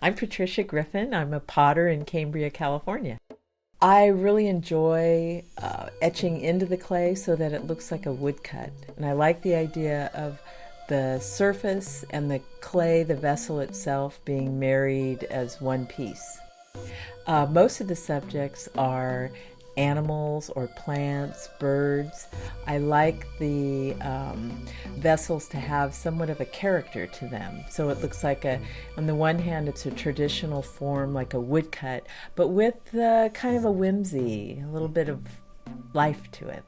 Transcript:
I'm Patricia Griffin. I'm a potter in Cambria, California. I really enjoy etching into the clay so that it looks like a woodcut. And I like the idea of the surface and the clay, the vessel itself, being married as one piece. Most of the subjects are animals or plants, birds. I like the vessels to have somewhat of a character to them. So it looks like on the one hand, it's a traditional form like a woodcut, but with kind of a whimsy, a little bit of life to it.